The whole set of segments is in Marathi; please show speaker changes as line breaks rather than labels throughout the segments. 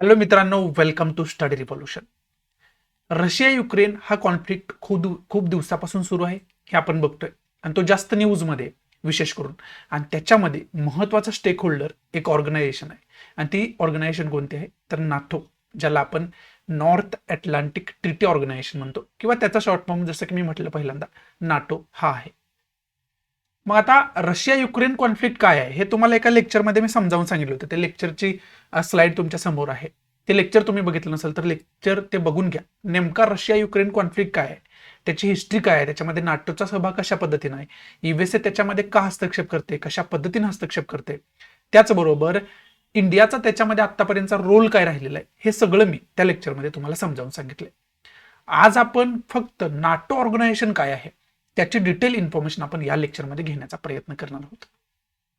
हॅलो मित्रांनो, welcome to study revolution. Russia Ukraine हा कॉन्फ्लिक्ट खूप दिवसापासून सुरू आहे हे आपण बघतोय आणि तो जास्त न्यूजमध्ये विशेष करून. आणि त्याच्यामध्ये महत्वाचा स्टेक होल्डर एक ऑर्गनायझेशन आहे आणि ती ऑर्गनायझेशन कोणती आहे तर नाटो, ज्याला आपण नॉर्थ अटलांटिक ट्रिटी ऑर्गनायझेशन म्हणतो किंवा त्याचा शॉर्ट फॉर्म जसं की मी म्हटलं पहिल्यांदा नाटो हा आहे. मग आता रशिया युक्रेन कॉन्फ्लिक्ट काय आहे हे तुम्हाला एका लेक्चरमध्ये मी समजावून सांगितलं होतं. त्या लेक्चरची स्लाइड तुमच्या समोर आहे. ते लेक्चर तुम्ही बघितलं नसेल तर लेक्चर ते बघून घ्या. नेमका रशिया युक्रेन कॉन्फ्लिक्ट काय आहे, त्याची हिस्ट्री काय आहे, त्याच्यामध्ये नाटोचा सहभाग कशा पद्धतीने आहे, युएसए त्याच्यामध्ये का हस्तक्षेप करते, कशा पद्धतीने हस्तक्षेप करते, त्याचबरोबर इंडियाचा त्याच्यामध्ये आतापर्यंतचा रोल काय राहिलेला आहे, हे सगळं मी त्या लेक्चरमध्ये तुम्हाला समजावून सांगितलंय. आज आपण फक्त नाटो ऑर्गनायझेशन काय आहे त्याची डिटेल इन्फॉर्मेशन आपण या लेक्चरमध्ये घेण्याचा प्रयत्न करणार आहोत.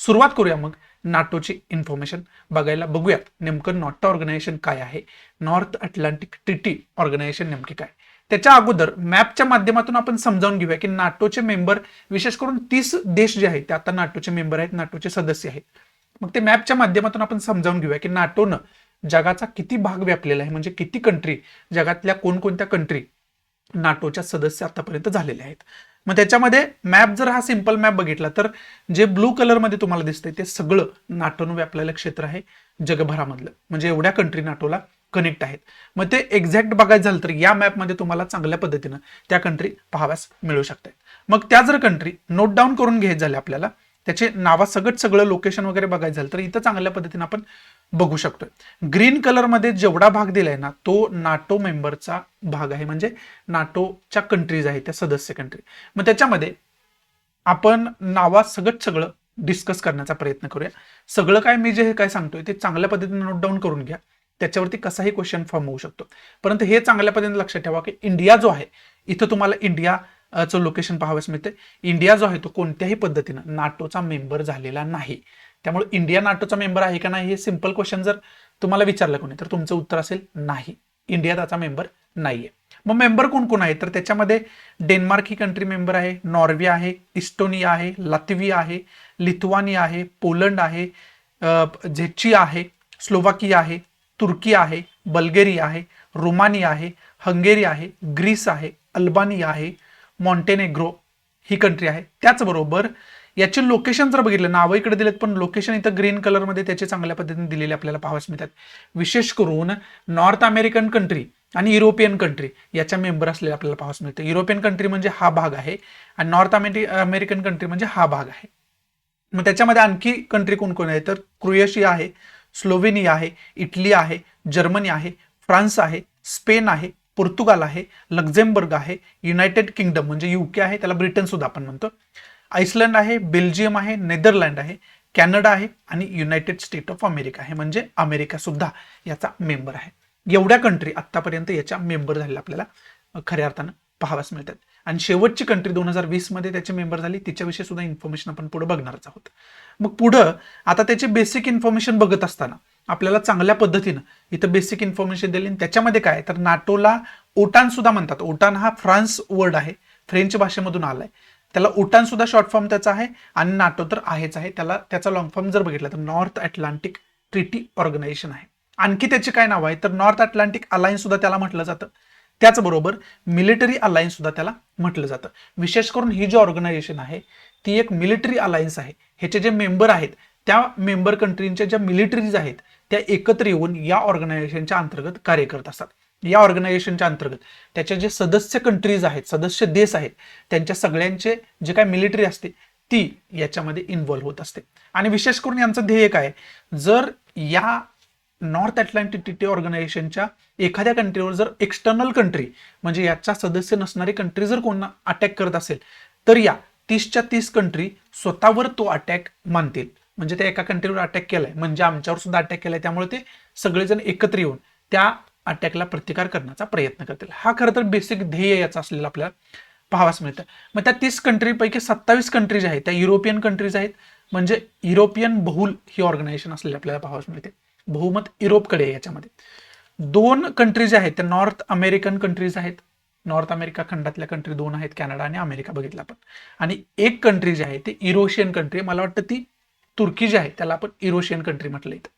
सुरुवात करूया मग नाटोची इन्फॉर्मेशन बघूयात नेमकं नाटो ऑर्गनायझेशन काय आहे, नॉर्थ अटलांटिक ट्रिटी ऑर्गनायझेशन नेमके काय. त्याच्या अगोदर मॅपच्या माध्यमातून आपण समजावून घेऊया की नाटोचे मेंबर, विशेष करून 30 देश जे आहेत ते आता नाटोचे मेंबर आहेत, नाटोचे सदस्य आहेत. मग ते मॅपच्या माध्यमातून आपण समजावून घेऊया की नाटोनं जगाचा किती भाग व्यापलेला आहे, म्हणजे किती कंट्री, जगातल्या कोणकोणत्या कंट्री नाटोच्या सदस्य आतापर्यंत झालेले आहेत. मग त्याच्यामध्ये मॅप जर हा सिंपल मॅप बघितला तर जे ब्लू कलरमध्ये तुम्हाला दिसतंय ते सगळं नाटोनं व्यापलेलं क्षेत्र आहे जगभरामधलं, म्हणजे एवढ्या कंट्री नाटोला कनेक्ट आहेत. मग ते एक्झॅक्ट बघायचं झालं तर या मॅपमध्ये तुम्हाला चांगल्या पद्धतीनं त्या कंट्री पाहाव्यास मिळू शकतात. मग त्या जर कंट्री नोट डाऊन करून घ्यायचं झाले आपल्याला, त्याचे नावासकट सगळं लोकेशन वगैरे बघायचं झालं तर इथं चांगल्या पद्धतीनं आपण बघू शकतोय. ग्रीन कलरमध्ये जेवढा भाग दिलाय ना तो नाटो मेंबरचा भाग आहे, म्हणजे नाटोच्या कंट्रीज आहेत, त्या सदस्य कंट्री. मग त्याच्यामध्ये आपण नावासकट सगळं डिस्कस करण्याचा प्रयत्न करूया. सगळं काय मी जे काय सांगतोय ते चांगल्या पद्धतीने नोट डाऊन करून घ्या, त्याच्यावरती कसाही क्वेश्चन फॉर्म होऊ शकतो. परंतु हे चांगल्या पद्धतीने लक्षात ठेवा की इंडिया जो आहे, इथं तुम्हाला इंडियाचं लोकेशन पाहावयास मिळते. इंडिया जो आहे तो कोणत्याही पद्धतीनं नाटोचा मेंबर झालेला नाही. त्यामुळे इंडिया नाटोचा मेंबर आहे का नाही हे सिंपल क्वेश्चन जर तुम्हाला विचारलं कोणी तर तुमचं उत्तर असेल नाही, इंडिया त्याचा मेंबर नाहीये. मग मेंबर कोण कोण आहे तर त्याच्यामध्ये डेन्मार्क ही कंट्री मेंबर आहे, नॉर्वे आहे, इस्टोनिया आहे, लातविया आहे, लिथुआनिया आहे, पोलंड आहे, झेची आहे, स्लोवाकिया आहे, तुर्की आहे, बल्गेरिया आहे, रोमानिया आहे, हंगेरी आहे, ग्रीस आहे, अल्बानिया आहे, मॉन्टेनेग्रो ही कंट्री आहे. त्याचबरोबर याचे लोकेशन जर बघितलं, नावं इकडे दिलेत पण लोकेशन इथं ग्रीन कलरमध्ये त्याचे चांगल्या पद्धतीने दिलेले आपल्याला पाहावयास मिळतात. विशेष करून नॉर्थ अमेरिकन कंट्री आणि युरोपियन कंट्री याच्या मेंबर असलेले आपल्याला पाहावयास मिळते. युरोपियन कंट्री म्हणजे हा भाग आहे आणि नॉर्थ अमेरिकन कंट्री म्हणजे हा भाग आहे. मग त्याच्यामध्ये आणखी कंट्री कोण कोण आहे तर क्रोएशिया आहे, स्लोवेनिया आहे, इटली आहे, जर्मनी आहे, फ्रान्स आहे, स्पेन आहे, पोर्तुगाल आहे, लक्झेंबर्ग आहे, युनायटेड किंगडम म्हणजे युके आहे, त्याला ब्रिटन सुद्धा आपण म्हणतो, आइसलंड आहे, बेल्जियम आहे, नेदरलँड आहे, कॅनडा आहे आणि युनायटेड स्टेट ऑफ अमेरिका आहे, म्हणजे अमेरिका सुद्धा याचा मेंबर आहे. एवढ्या कंट्री आतापर्यंत याच्या मेंबर झालेल्या आपल्याला खऱ्या अर्थानं पाहाव्यास मिळतात. आणि शेवटची कंट्री 2020 मध्ये त्याचे मेंबर झाली, तिच्याविषयी सुद्धा इन्फॉर्मेशन आपण पुढे बघणारच आहोत. मग पुढं आता त्याचे बेसिक इन्फॉर्मेशन बघत असताना आपल्याला चांगल्या पद्धतीनं इथं बेसिक इन्फॉर्मेशन दिली. त्याच्यामध्ये काय तर नाटोला ओटान सुद्धा म्हणतात. ओटान हा फ्रान्स वर्ड आहे, फ्रेंच भाषेमधून आलाय. त्याला ओटान सुद्धा शॉर्ट फॉर्म त्याचा आहे आणि नाटो तर आहेच आहे. त्याचा लॉंग फॉर्म जर बघितला तर नॉर्थ अटलांटिक ट्रिटी ऑर्गनायझेशन आहे. आणखी त्याचे काय नाव आहे तर नॉर्थ अटलांटिक अलायन्स सुद्धा त्याला म्हटलं जातं. त्याचबरोबर मिलिटरी अलायन्स सुद्धा त्याला म्हटलं जातं. विशेष करून ही जी ऑर्गनायझेशन आहे ती एक मिलिटरी अलायन्स आहे. ह्याचे जे मेंबर आहेत त्या मेंबर कंट्रीच्या ज्या मिलिटरीज आहेत त्या एकत्र येऊन या ऑर्गनायझेशनच्या अंतर्गत कार्य करत असतात. या ऑर्गनायझेशनच्या अंतर्गत त्याचे जे सदस्य कंट्रीज आहेत, सदस्य देश आहेत, त्यांच्या सगळ्यांचे जे काय मिलिटरी असते ती याच्यामध्ये इन्व्हॉल्व्ह होत असते. आणि विशेष करून यांचं ध्येय काय, जर या नॉर्थ अटलांटिक ट्रिटी ऑर्गनायझेशनच्या एखाद्या कंट्रीवर जर एक्सटर्नल कंट्री म्हणजे याचा सदस्य नसणारी कंट्री जर कोणा अटॅक करत असेल तर या 30च्या 30 कंट्री स्वतःवर तो अटॅक मानतील. म्हणजे त्या एका कंट्रीवर अटॅक केलाय म्हणजे आमच्यावर सुद्धा अटॅक केलाय, त्यामुळे ते सगळेजण एकत्र येऊन त्या अटॅकला प्रतिकार करण्याचा प्रयत्न करतील. हा खरं तर बेसिक ध्येय याचा असलेला आपल्याला पाहावास मिळतं. मग त्या 30 कंट्रीपैकी 27 कंट्रीज आहेत त्या युरोपियन कंट्रीज आहेत, म्हणजे युरोपियन बहुल ही ऑर्गनायझेशन असलेली आपल्याला पाहावास मिळते. बहुमत युरोपकडे आहे. याच्यामध्ये 2 कंट्रीज आहेत त्या नॉर्थ अमेरिकन कंट्रीज आहेत. नॉर्थ अमेरिका खंडातल्या कंट्री 2 आहेत, कॅनडा आणि अमेरिका बघितला आपण. आणि एक कंट्री जी आहे ती युरोशियन कंट्री, मला वाटतं ती तुर्की जी आहे त्याला आपण युरोशियन कंट्री म्हटलं इथं.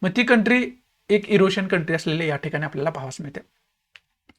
मग ती कंट्री एक युरोशियन कंट्री असलेले या ठिकाणी आपल्याला पाहावयास मिळते.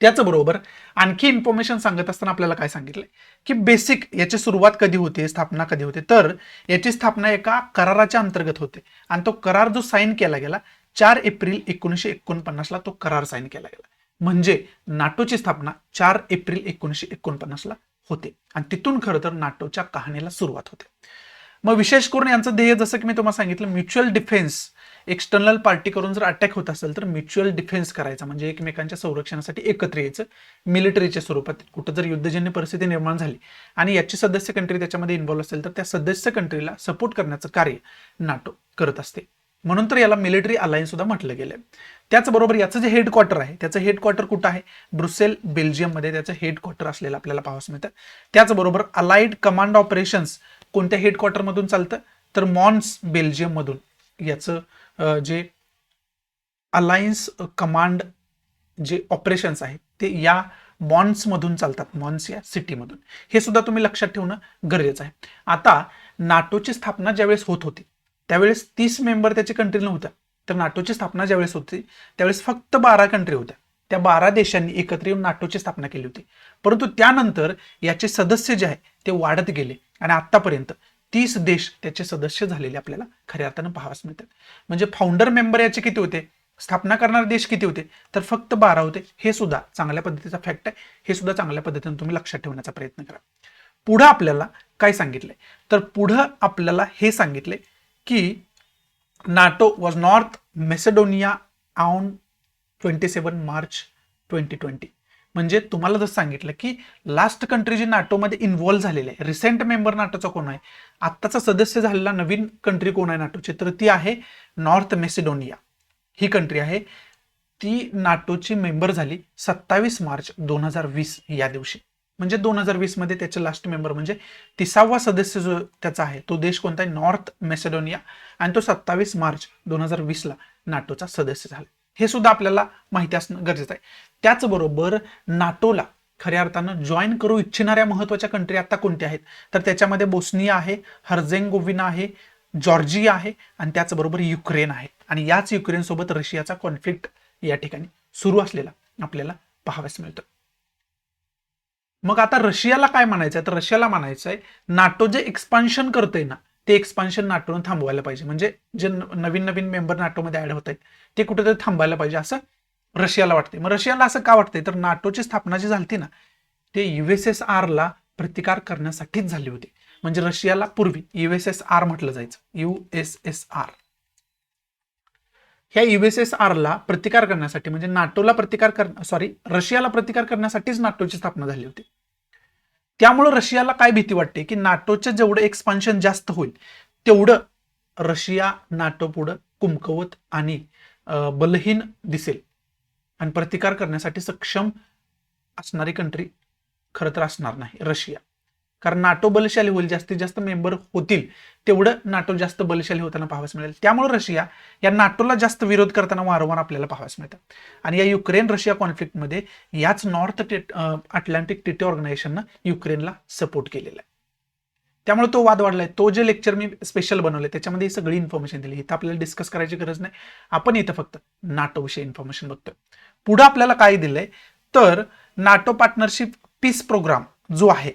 त्याचबरोबर आणखी इन्फॉर्मेशन सांगत असताना आपल्याला काय सांगितलंय की बेसिक याची सुरुवात कधी होते, स्थापना कधी होते, तर याची स्थापना एका कराराच्या अंतर्गत होते आणि तो करार जो साईन केला गेला 4 एप्रिल 1949ला तो करार साईन केला गेला. म्हणजे नाटोची स्थापना 4 एप्रिल 1949ला होते आणि तिथून खरं तर नाटोच्या कहाणीला सुरुवात होते. मग विशेष करून यांचं ध्येय जसं की मी तुम्हाला सांगितलं म्युच्युअल डिफेन्स, एक्सटर्नल पार्टी करून जर अटॅक होत असेल तर म्युच्युअल डिफेन्स करायचा, म्हणजे एकमेकांच्या संरक्षणासाठी एकत्र यायचं मिलिटरीच्या स्वरूपात. कुठं जर युद्धजन्य परिस्थिती निर्माण झाली आणि याची सदस्य कंट्री त्याच्यामध्ये इन्व्हॉल्व्ह असेल तर त्या सदस्य कंट्रीला सपोर्ट करण्याचं कार्य नाटो करत असते. म्हणून तर याला मिलिटरी अलायन्स सुद्धा म्हटलं गेलंय. त्याचबरोबर याचं जे हेडक्वार्टर आहे त्याचं हेडक्वार्टर कुठं आहे, ब्रुसेल बेल्जियममध्ये त्याचं हेडक्वार्टर असलेलं आपल्याला पाहावयास मिळतं. त्याचबरोबर अलाइड कमांड ऑपरेशन्स कोणत्या हेडक्वार्टर मधून चालतं, तर मॉन्स बेल्जियम मधून याचं जे अलायन्स कमांड जे ऑपरेशन्स आहेत ते या मॉन्स मधून चालतात, मॉन्स या सिटीमधून. हे सुद्धा तुम्ही लक्षात ठेवणं गरजेचं आहे. आता नाटोची स्थापना ज्यावेळेस होत होती त्यावेळेस 30 मेंबर त्याची कंट्री नव्हत्या, तर नाटोची स्थापना ज्यावेळेस होती त्यावेळेस फक्त 12 कंट्री होत्या. त्या 12 देशांनी एकत्र येऊन नाटोची स्थापना केली होती. परंतु त्यानंतर याचे सदस्य जे आहे ते वाढत गेले आणि आतापर्यंत 30 देश त्याचे सदस्य झालेले आपल्याला खऱ्या अर्थानं पाहावयास मिळतात. म्हणजे फाउंडर मेंबर याचे किती होते, स्थापना करणारे देश किती होते, तर फक्त 12 होते. हे सुद्धा चांगल्या पद्धतीचा फॅक्ट आहे. हे सुद्धा चांगल्या पद्धतीने तुम्ही लक्षात ठेवण्याचा प्रयत्न करा. पुढे आपल्याला काय सांगितलंय, तर पुढे आपल्याला हे सांगितले की NATO was north Macedonia on 27 March 2020. म्हणजे तुम्हाला जसं सांगितलं की लास्ट कंट्री जी नाटोमध्ये इन्व्हॉल्व्ह झालेली आहे, रिसेंट मेंबर नाटोचा कोण आहे, आत्ताचा सदस्य झालेला नवीन कंट्री कोण आहे नाटोची, तर ती आहे नॉर्थ मेसिडोनिया. ही कंट्री आहे, ती नाटोची मेंबर झाली 27 मार्च 2020 या दिवशी. म्हणजे 2020 मध्ये त्याचे लास्ट मेंबर म्हणजे 30वा सदस्य जो त्याचा आहे तो देश कोणता आहे, नॉर्थ मेसेडोनिया, आणि तो 27 मार्च 2020ला नाटोचा सदस्य झाला. हे सुद्धा आपल्याला माहिती असणं गरजेचं आहे. त्याचबरोबर नाटोला खऱ्या अर्थानं जॉईन करू इच्छिणाऱ्या महत्वाच्या कंट्री आता कोणत्या आहेत, तर त्याच्यामध्ये बोस्निया आहे, हर्झेगोविना आहे, जॉर्जिया आहे आणि त्याचबरोबर युक्रेन आहे. आणि याच युक्रेन सोबत रशियाचा कॉन्फ्लिक्ट या ठिकाणी सुरू असलेला आपल्याला पाहावयास मिळतं. मग आता रशियाला काय म्हणायचं आहे, तर रशियाला म्हणायचं आहे नाटो जे एक्सपान्शन करतंय ना ते एक्सपान्शन नाटोनं थांबवायला पाहिजे. म्हणजे जे नवीन नवीन मेंबर नाटोमध्ये ऍड होत आहेत ते कुठेतरी थांबायला पाहिजे असं रशियाला वाटते. मग रशियाला असं का वाटतंय, तर नाटोची स्थापना जी झाली ना ते USSR ला प्रतिकार करण्यासाठीच झाली होती. म्हणजे रशियाला पूर्वी USSR म्हटलं जायचं, USSR. ह्या USSR ला प्रतिकार करण्यासाठी म्हणजे नाटोला रशियाला प्रतिकार करण्यासाठीच नाटोची स्थापना झाली होती. त्यामुळे रशियाला काय भीती वाटते की नाटोचं जेवढं एक्सपान्शन जास्त होईल तेवढं रशिया नाटो पुढे कुमकवत आणि बलहीन दिसेल आणि प्रतिकार करण्यासाठी सक्षम असणारी कंट्री खरं तर असणार नाही रशिया. कारण नाटो बलशाली होईल, जास्तीत जास्त मेंबर होतील तेवढं नाटो जास्त बलशाली होताना पाहावयास मिळेल. त्यामुळे रशिया या नाटोला जास्त विरोध करताना वारंवार आपल्याला पाहावयास मिळतात. आणि या युक्रेन रशिया कॉन्फ्लिक्टमध्ये याच नॉर्थ अटलांटिक ट्रीटी ऑर्गनायझेशननं युक्रेनला सपोर्ट केलेला आहे. त्यामुळे तो वाद वाढलाय. तो जे लेक्चर मी स्पेशल बनवले त्याच्यामध्ये सगळी इन्फॉर्मेशन दिली. इथं आपल्याला डिस्कस करायची गरज नाही, आपण इथं फक्त नाटो विषयी इन्फॉर्मेशन बघतोय. पुढे आपल्याला काय दिलंय, तर नाटो पार्टनरशिप पीस प्रोग्राम जो आहे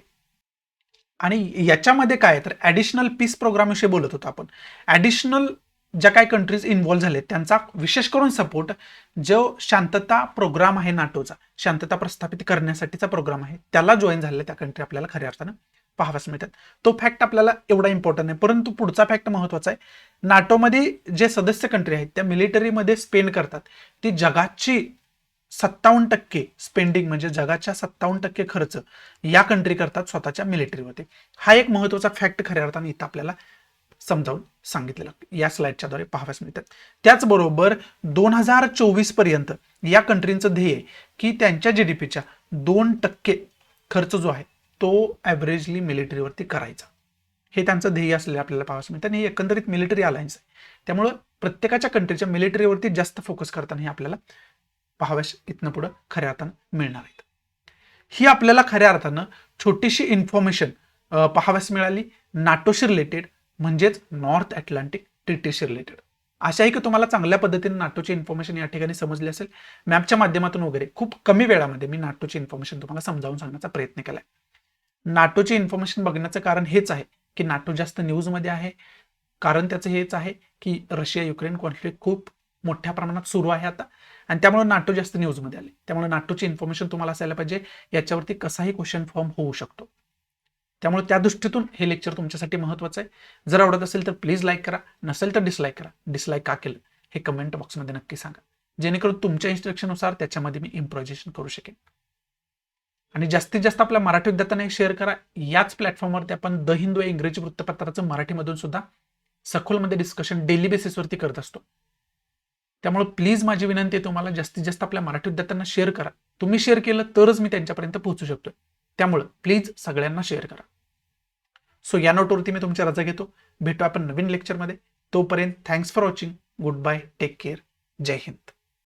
आणि याच्यामध्ये काय तर ऍडिशनल पीस प्रोग्राम विषयी बोलत होतो आपण. ऍडिशनल ज्या काही कंट्रीज इन्व्हॉल्व्ह झाले त्यांचा विशेष करून सपोर्ट जो शांतता प्रोग्राम आहे नाटोचा, शांतता प्रस्थापित करण्यासाठीचा प्रोग्राम आहे, त्याला जॉईन झालेल्या त्या कंट्री आपल्याला खऱ्या अर्थानं पाहाव्यास मिळतात. तो फॅक्ट आपल्याला एवढा इम्पॉर्टंट आहे. परंतु पुढचा फॅक्ट महत्वाचा आहे. नाटोमध्ये जे सदस्य कंट्री आहेत त्या मिलिटरीमध्ये स्पेंड करतात ती जगाची 57% स्पेंडिंग, म्हणजे जगाच्या 57% खर्च या कंट्री करतात स्वतःच्या मिलिटरीवरती. हा एक महत्वाचा फॅक्ट खऱ्या अर्थाने इथं आपल्याला समजावून सांगितलेलं या स्लाइडच्या द्वारे पाहाव्यास मिळतात. त्याचबरोबर 2024 पर्यंत या कंट्रींचं ध्येय की त्यांच्या जीडीपीच्या 2% खर्च जो आहे तो ऍव्हरेजली मिलिटरीवरती करायचा, हे त्यांचं ध्येय असलेलं आपल्याला पाहावयास मिळतं. आणि एकंदरीत मिलिटरी अलायन्स आहे त्यामुळं प्रत्येकाच्या कंट्रीच्या मिलिटरीवरती जास्त फोकस करताना हे आपल्याला पाहाव्यास इथनं पुढे खऱ्या अर्थानं मिळणार आहेत. ही आपल्याला खऱ्या अर्थानं छोटीशी इन्फॉर्मेशन पाहाव्यास मिळाली नाटोशी रिलेटेड, म्हणजेच नॉर्थ अटलांटिक ट्रीटीशी रिलेटेड. आशा आहे की तुम्हाला चांगल्या पद्धतीने नाटोची इन्फॉर्मेशन या ठिकाणी समजली असेल. मॅपच्या माध्यमातून वगैरे खूप कमी वेळामध्ये मी नाटोची इन्फॉर्मेशन तुम्हाला समजावून सांगण्याचा प्रयत्न केलाय. नाटोची इन्फॉर्मेशन बघण्याचं कारण हेच आहे की नाटो जास्त न्यूजमध्ये आहे. कारण त्याचं हेच आहे की रशिया युक्रेन कॉन्फ्लिक्ट खूप मोठ्या प्रमाणात सुरू आहे आता, आणि त्यामुळे नाटो जास्त न्यूजमध्ये आले. त्यामुळे नाटोची इन्फॉर्मेशन तुम्हाला असायला पाहिजे, याच्यावरती कसाही क्वेश्चन फॉर्म होऊ शकतो. त्यामुळे त्या दृष्टीतून हे लेक्चर तुमच्यासाठी महत्त्वाचं आहे. जर आवडत असेल तर प्लीज लाईक करा, नसेल तर डिसलाईक करा. डिसलाईक का केलं हे कमेंट बॉक्समध्ये नक्की सांगा, जेणेकरून तुमच्या इन्स्ट्रक्शननुसार त्याच्यामध्ये मी इम्प्रोव्हायझेशन करू शकेन. आणि जास्तीत जास्त आपल्या मराठी विद्यार्थ्यांना शेअर करा. याच प्लॅटफॉर्मवरती आपण द हिंदू या इंग्रजी वृत्तपत्राचं मराठीमधून सुद्धा सखोलमध्ये डिस्कशन डेली बेसिसवरती करत असतो. त्यामुळे प्लीज माझी विनंती आहे तुम्हाला, जास्तीत जास्त आपल्या मराठी विद्यार्थ्यांना शेअर करा. तुम्ही शेअर केलं तरच मी त्यांच्यापर्यंत पोहोचू शकतोय. त्यामुळे प्लीज सगळ्यांना शेअर करा. सो या नोटवरती मी तुमची रजा घेतो. भेटू आपण नवीन लेक्चरमध्ये. तोपर्यंत thanks for watching. Good bye. Take care. जय हिंद.